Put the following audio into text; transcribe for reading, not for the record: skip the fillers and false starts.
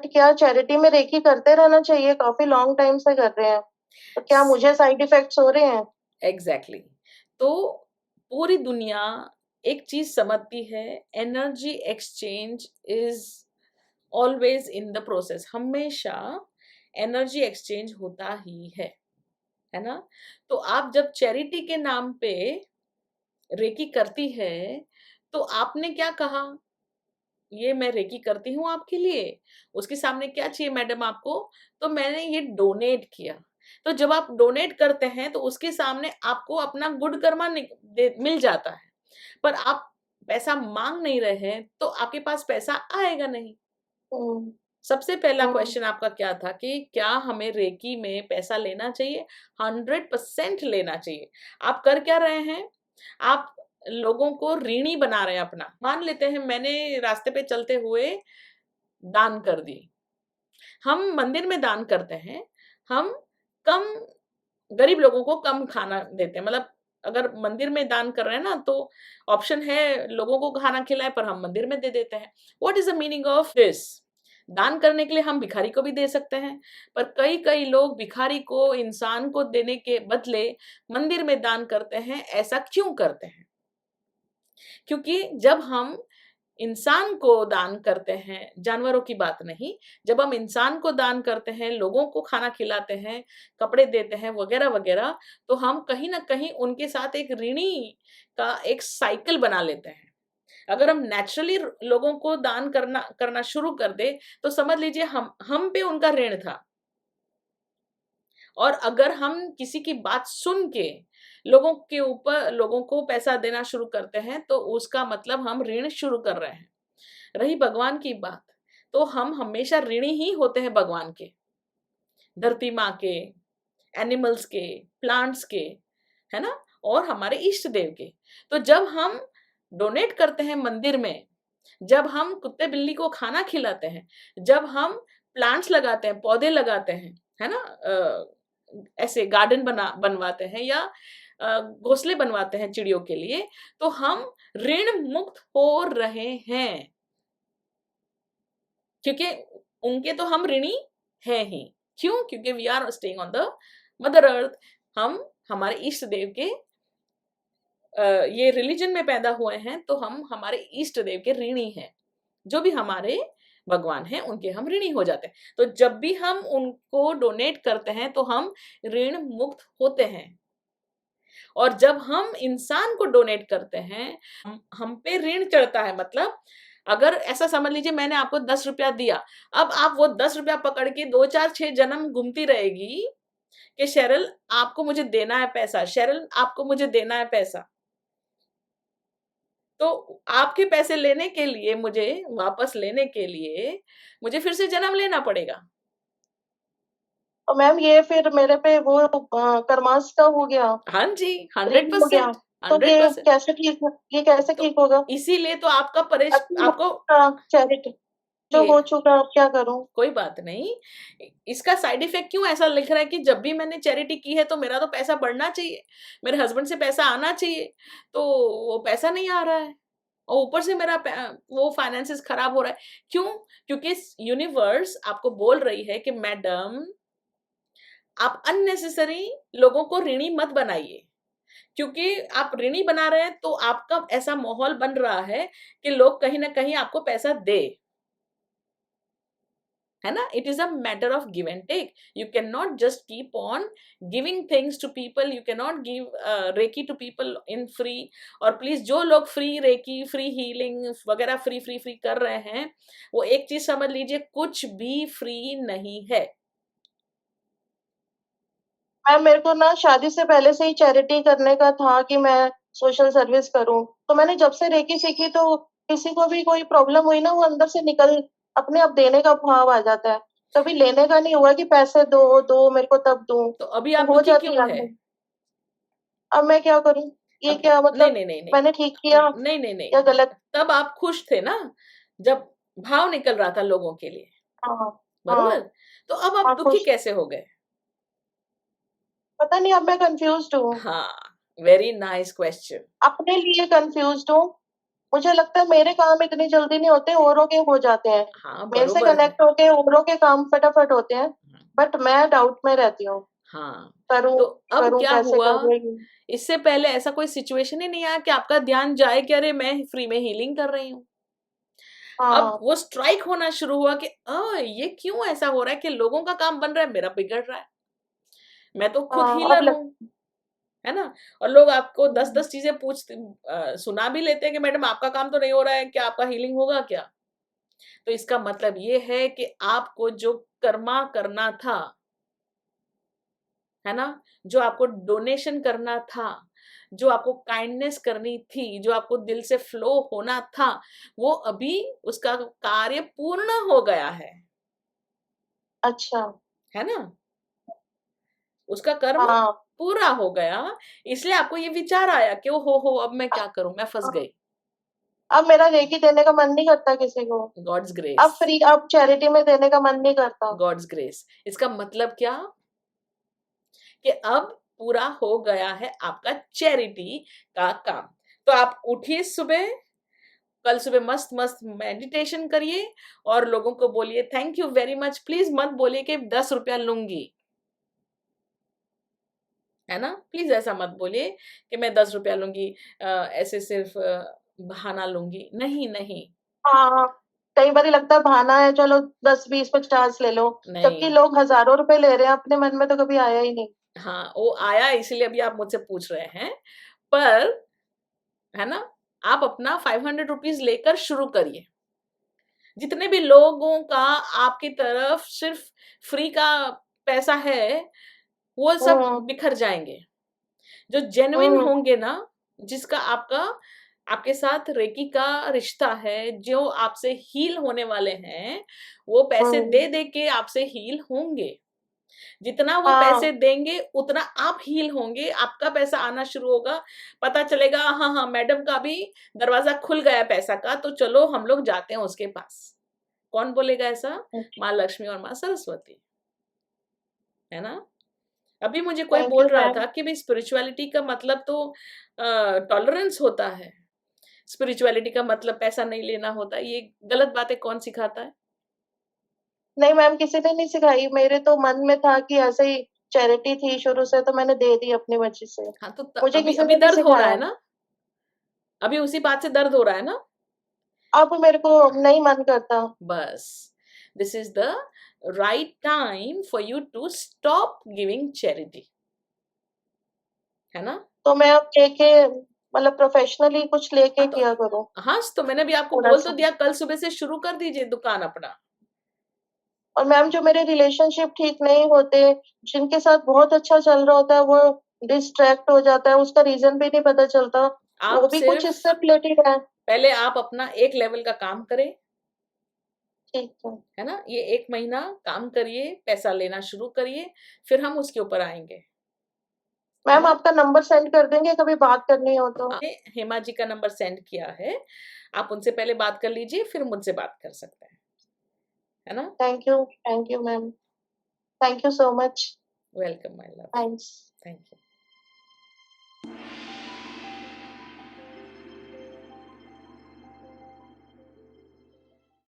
But क्या charity में recce करते रहना चाहिए? काफी लॉन्ग टाइम से कर रहे हैं, तो क्या मुझे साइड इफेक्ट्स हो रहे हैं? एग्जैक्टली तो पूरी दुनिया एक चीज समझती है, energy exchange is always in the process, हमेशा एनर्जी एक्सचेंज होता ही है ना। तो आप जब चैरिटी के नाम पे रेकी करती है, तो आपने क्या कहा, ये मैं रेकी करती हूँ आपके लिए, उसके सामने क्या चाहिए मैडम आपको, तो मैंने ये डोनेट किया। तो जब आप डोनेट करते हैं तो उसके सामने आपको अपना गुड कर्मा मिल जाता है, पर आप पैसा मांग नहीं रहे हैं तो आपके पास पैसा आएगा नहीं। हम्म। सबसे पहला हम्म। क्वेश्चन आपका क्या था कि क्या हमें रेकी में पैसा लेना चाहिए? 100% लेना चाहिए। आप कर क्या रहे हैं, आप लोगों को ऋणी बना रहे हैं अपना। मान लेते हैं मैंने रास्ते पे चलते हुए दान कर दी, हम मंदिर में दान करते हैं, हम कम गरीब लोगों को कम खाना देते हैं, मतलब अगर मंदिर में दान कर रहे हैं ना तो ऑप्शन है लोगों को खाना खिलाए, पर हम मंदिर में दे देते हैं। What is the meaning of this? दान करने के लिए हम भिखारी को भी दे सकते हैं, पर कई कई लोग भिखारी को, इंसान को देने के बदले मंदिर में दान करते हैं। ऐसा क्यों करते हैं? क्योंकि जब हम इंसान को दान करते हैं, जानवरों की बात नहीं, जब हम इंसान को दान करते हैं, लोगों को खाना खिलाते हैं, कपड़े देते हैं वगैरह वगैरह, तो हम कहीं ना कहीं उनके साथ एक ऋणी का एक साइकिल बना लेते हैं। अगर हम नेचुरली लोगों को दान करना करना शुरू कर दे, तो समझ लीजिए हम पे उनका ऋण था। और अगर हम किसी की बात सुन के लोगों के ऊपर, लोगों को पैसा देना शुरू करते हैं, तो उसका मतलब हम ऋण शुरू कर रहे हैं। रही भगवान की बात, तो हम हमेशा ऋणी ही होते हैं भगवान के, धरती माँ के, एनिमल्स के, प्लांट्स के, है ना, और हमारे इष्ट देव के। तो जब हम डोनेट करते हैं मंदिर में, जब हम कुत्ते बिल्ली को खाना खिलाते हैं, जब हम प्लांट्स लगाते हैं, पौधे लगाते हैं, है ना, ऐसे गार्डन बनवाते हैं या घोंसले बनवाते हैं चिड़ियों के लिए, तो हम ऋण मुक्त हो रहे हैं, क्योंकि उनके तो हम ऋणी हैं ही। क्यों? क्योंकि we are staying on the mother earth. हम हमारे इष्ट देव के ये रिलीजन में पैदा हुए हैं, तो हम हमारे इष्ट देव के ऋणी हैं। जो भी हमारे भगवान हैं उनके हम ऋणी हो जाते हैं। तो जब भी हम उनको डोनेट करते हैं तो हम ऋण मुक्त होते हैं। और जब हम इंसान को डोनेट करते हैं, हम पे ऋण चढ़ता है। मतलब अगर ऐसा समझ लीजिए मैंने आपको 10 रुपया दिया, अब आप वो 10 रुपया पकड़ के 2 4 6 जन्म घूमती रहेगी कि शेरल आपको मुझे देना है पैसा, शेरल आपको मुझे देना है पैसा। तो आपके पैसे लेने के लिए, मुझे वापस लेने के लिए, मुझे फिर से जन्म लेना पड़ेगा। तो मैम ये फिर मेरे पे वो कर्मास का हो गया, हाँ जी, ऋण हो गया। 100%, तो ये 100%। कैसे ठीक, ये कैसे तो ठीक होगा? इसीलिए तो आपका अच्छा हो आपको चुका चैरिटी, जो ये हो चुका अब क्या करूं? कोई बात नहीं। इसका साइड इफेक्ट क्यों ऐसा लिख रहा है कि जब भी मैंने चैरिटी की है तो मेरा तो पैसा बढ़ना चाहिए, मेरे हस्बैंड से पैसा आना चाहिए, तो वो पैसा नहीं आ रहा है और ऊपर से मेरा वो फाइनेंसेस खराब हो रहा है। क्यों? क्योंकि यूनिवर्स आपको बोल रही है कि मैडम आप अननेसेसरी लोगों को ऋणी मत बनाइए, क्योंकि आप ऋणी बना रहे हैं तो आपका ऐसा माहौल बन रहा है कि लोग कहीं ना कहीं आपको पैसा दे, है ना। It is a matter of give and take. You can not just keep on giving things to people, you can not give reiki to people in free. और प्लीज जो लोग फ्री रेकी, फ्री हीलिंग वगैरह free free free कर रहे हैं, वो एक चीज समझ लीजिए, कुछ भी फ्री नहीं है। मैम मेरे को ना शादी से पहले से ही चैरिटी करने का था कि मैं सोशल सर्विस करूं, तो मैंने जब से रेकी सीखी तो किसी को भी कोई प्रॉब्लम हुई ना, वो अंदर से निकल, अपने आप देने का भाव आ जाता है। कभी लेने का नहीं हुआ कि पैसे दो दो मेरे को तब दूं, तो अभी तो आप हो दुखी जाती है क्यों है? अंदर। अब मैं क्या करूं? ये अब क्या नहीं मतलब, नहीं नहीं नहीं मैंने ठीक किया नहीं नहीं या नहीं, गलत? तब आप खुश थे ना, जब भाव निकल रहा था लोगों के लिए, हाँ। हाँ। बरोबर। तो अब आप हाँ दुखी खुश। कैसे हो गए? पता नहीं, अब मैं कंफ्यूज हूँ, हाँ, वेरी नाइस क्वेश्चन। अपने लिए कंफ्यूज हूँ। मुझे लगता है मेरे काम इतनी जल्दी नहीं होते, औरों के हो जाते हैं। हाँ, मेरे से बरोबर है। कनेक्ट होके औरों के काम फटाफट होते हैं, हाँ, बट मैं डाउट में रहती हूँ, हाँ। करूँ तो अब करूँ क्या कैसे हुआ, करूँ ये? इससे पहले ऐसा कोई सिचुएशन ही नहीं आया कि आपका ध्यान जाए कि अरे मैं फ्री में हीलिंग कर रही हूँ। अब हाँ, वो स्ट्राइक होना शुरू हुआ कि ये क्यों ऐसा हो रहा है कि लोगों का काम बन रहा है, मेरा बिगड़ रहा है। मैं तो खुद हाँ, अब हीलर लग हूँ, है ना? और लोग आपको 10-10 चीज़ें सुना भी लेते हैं कि मैडम आपका काम तो नहीं हो रहा है, क्या आपका हीलिंग होगा क्या? तो इसका मतलब ये है कि आपको जो कर्मा करना था, है ना? जो आपको डोनेशन करना था, जो आपको काइंडनेस करनी थी, जो आपको दिल से फ्लो होना था, वो अभी उसका कार्य पूर्ण हो गया अच्छा, है ना? उसका कर्म हाँ, पूरा हो गया, इसलिए आपको ये विचार आया कि ओहो अब मैं क्या करूँ? मैं फँस हाँ, गई। अब मेरा रेकी देने का मन नहीं करता किसी को। गॉड्स ग्रेस, अब चैरिटी में देने का मन नहीं करता। God's grace. इसका मतलब क्या? कि अब पूरा हो गया है आपका चैरिटी का काम। तो आप उठिए सुबह, कल सुबह मस्त-मस्त मेडिटेशन करिए और लोगों को बोलिए thank you very much, please मत बोलिए कि ₹10 लूँगी, है ना? प्लीज़ ऐसा मत बोलिए कि मैं ₹10 लूँगी, ऐसे सिर्फ़ बहाना लूँगी। नहीं, नहीं, हाँ, कई बारी लगता है बहाना है, चलो 10, 20, 50 ले लो, जबकि नहीं। लोग हज़ारों रुपए ले रहे हैं, अपने मन में तो कभी आया ही नहीं। हाँ, वो आया इसलिए अभी आप मुझसे पूछ रहे हैं, पर है ना? आप अपना ₹500 लेकर शुरू करिए। जितने भी लोगों का आपकी तरफ सिर्फ़ फ्री का पैसा है, वो सब हुँ, बिखर जाएँगे। जो जेन्युइन हुँ, होंगे ना, जिसका आपके साथ रेकी का रिश्ता है, जो आपसे हील होने वाले हैं, वो पैसे हुँ, दे-दे के आपसे हील होंगे। जितना वो हाँ, पैसे देंगे, उतना आप हील होंगे, आपका पैसा आना शुरू होगा, पता चलेगा हाँ, हाँ, मैडम का भी दरवाज़ा खुल गया है पैसा का, तो चलो हम लोग जाते हैं उसके पास। कौन बोलेगा ऐसा? माँ लक्ष्मी और माँ सरस्वती, है ना? अभी मुझे कोई थैंक बोल यू रहा मैम। था कि भई स्पिरिचुअलिटी का मतलब तो टॉलरेंस होता है। स्पिरिचुअलिटी का मतलब पैसा नहीं लेना होता है, ये गलत बातें कौन सिखाता है? नहीं मैम, किसी ने नहीं सिखाई, मेरे तो मन में था कि ऐसे ही चैरिटी थी शुरू से, तो मैंने दे दी अपनी मर्ज़ी से। हाँ, तो मुझे अभी किसी अभी ने नहीं दर्द हो रहा है सिखाया। ना? अभी उसी बात से दर्द हो रहा है ना? अब मेरे को नहीं मन करता। बस, this is the right time for you to stop giving charity, है ना? तो मैं अब लेके मतलब प्रोफ़ेशनली कुछ लेके हाँ, तो किया करूँ हाँ, तो मैंने भी आपको बोल तो थोड़ा-सा। दिया कल सुबह से शुरू कर दीजिए दुकान अपना। और मैम, जो मेरे रिलेशनशिप ठीक नहीं होते, जिनके साथ बहुत अच्छा चल रहा होता है, वो डिस्ट्रैक्ट हो जाता है, उसका रीज़न भी नहीं पता चलता। वो आप भी कुछ सिर्फ़ इससे रिलेटेड है। पहले आप अपना एक लेवल का काम करें, ठीक है। है ना? ये 1 महीना काम करिए, पैसा लेना शुरू करिए, फिर हम उसके ऊपर आएँगे, है मैम, ना? आपका नंबर सेंड कर देंगे, कभी बात करनी हो तो? आपने हेमा जी का नंबर सेंड किया है, आप उनसे पहले बात कर लीजिए, फिर मुझसे बात कर सकते हैं, है ना? Thank you ma'am. Thank you so much. Welcome my love, thanks. Thank you.